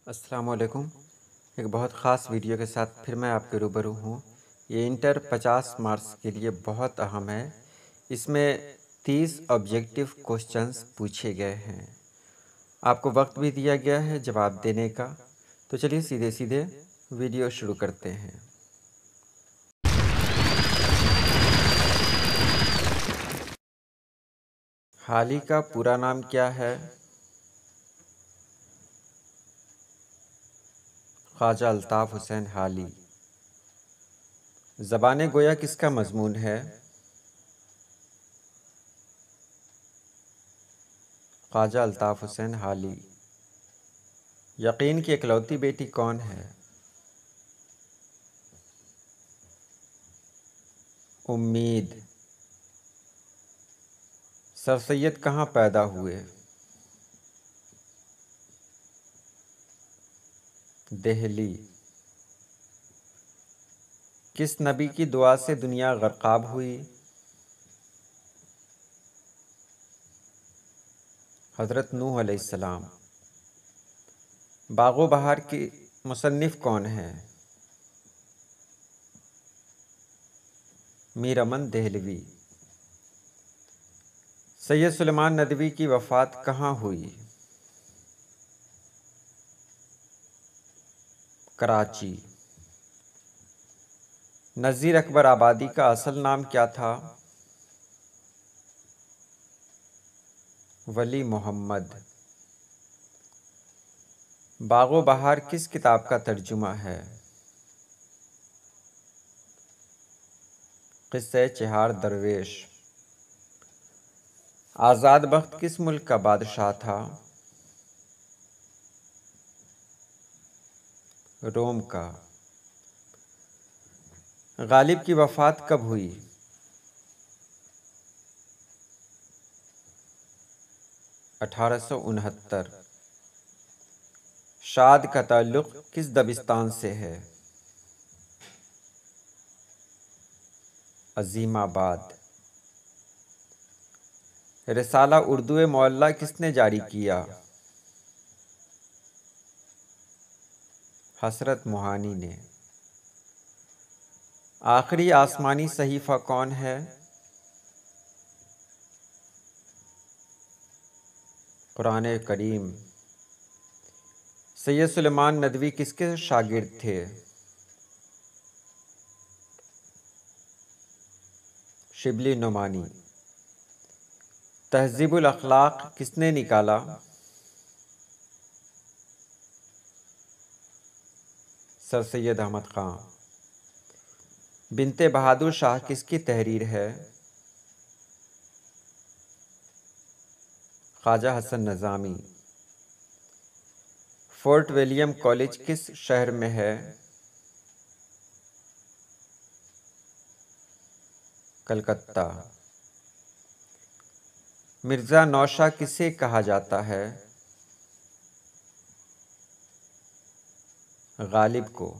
السلام علیکم۔ ایک بہت خاص ویڈیو کے ساتھ پھر میں آپ کے روبرو ہوں۔ یہ انٹر 50 مارکس کے لیے بہت اہم ہے۔ اس میں 30 آبجیکٹیو کوسچنز پوچھے گئے ہیں۔ آپ کو وقت بھی دیا گیا ہے جواب دینے کا۔ تو چلیے سیدھے ویڈیو شروع کرتے ہیں۔ حالی کا پورا نام کیا ہے؟ خواجہ الطاف حسین حالی۔ زبان گویا کس کا مضمون ہے؟ خواجہ الطاف حسین حالی۔ یقین کی اکلوتی بیٹی کون ہے؟ امید۔ سر سید کہاں پیدا ہوئے؟ دہلی۔ کس نبی کی دعا سے دنیا غرقاب ہوئی؟ حضرت نوح علیہ السلام۔ باغ و بہار کی مصنف کون ہے؟ میر امن دہلوی۔ سید سلیمان ندوی کی وفات کہاں ہوئی؟ کراچی۔ نذیر اکبر آبادی کا اصل نام کیا تھا؟ ولی محمد۔ باغ و بہار کس کتاب کا ترجمہ ہے؟ قصہ چہار درویش۔ آزاد بخت کس ملک کا بادشاہ تھا؟ روم کا۔ غالب کی وفات کب ہوئی؟ 1869۔ شاد کا تعلق کس دبستان سے ہے؟ عظیم آباد۔ رسالہ اردو معلیٰ کس نے جاری کیا؟ حسرت موہانی نے۔ آخری آسمانی صحیفہ کون ہے؟ قرآن کریم۔ سید سلیمان ندوی کس کے شاگرد تھے؟ شبلی نعمانی۔ تہذیب الاخلاق کس نے نکالا؟ سر سید احمد خان۔ بنت بہادر شاہ کس کی تحریر ہے؟ خواجہ حسن نظامی۔ فورٹ ولیم کالج کس شہر میں ہے؟ کلکتہ۔ مرزا نوشہ کسے کہا جاتا ہے؟ غالب کو۔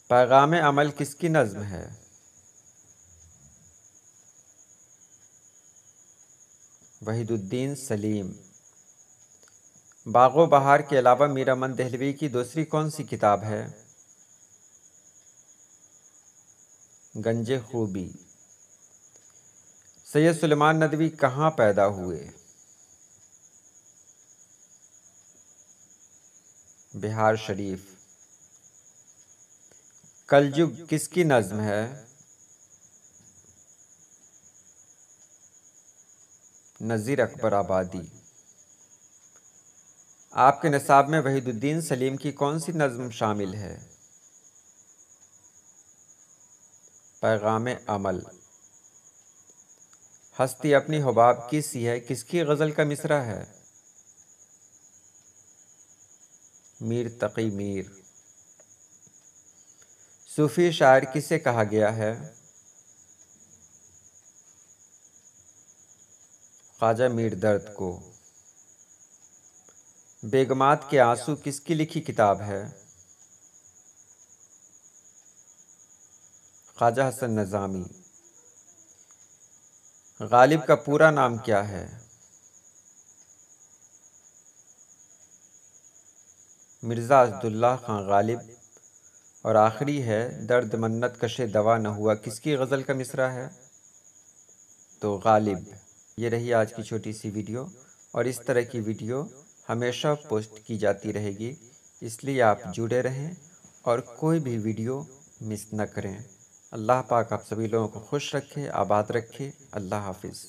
پیغام عمل کس کی نظم ہے؟ وحید الدین سلیم۔ باغ و بہار کے علاوہ میر امن دہلوی کی دوسری کون سی کتاب ہے؟ گنج خوبی۔ سید سلیمان ندوی کہاں پیدا ہوئے؟ بہار شریف۔ کلجگ کس کی نظم ہے؟ نذیر اکبر آبادی۔ آپ کے نصاب میں وحید الدین سلیم کی کون سی نظم شامل ہے؟ پیغام عمل۔ ہستی اپنی حباب کی سی ہے کس کی غزل کا مصرع ہے؟ میر تقی میر۔ صوفی شاعر کسے کہا گیا ہے؟ خواجہ میر درد کو۔ بیگمات کے آنسو کس کی لکھی کتاب ہے؟ خواجہ حسن نظامی۔ غالب کا پورا نام کیا ہے؟ مرزا اسداللہ خان غالب، اور آخری ہے درد منت کشے دوا نہ ہوا، کس کی غزل کا مصرع ہے؟ تو غالب۔ یہ رہی آج کی چھوٹی سی ویڈیو، اور اس طرح کی ویڈیو ہمیشہ پوسٹ کی جاتی رہے گی، اس لیے آپ جڑے رہیں اور کوئی بھی ویڈیو مس نہ کریں۔ اللہ پاک آپ سبھی لوگوں کو خوش رکھے، آباد رکھے۔ اللہ حافظ۔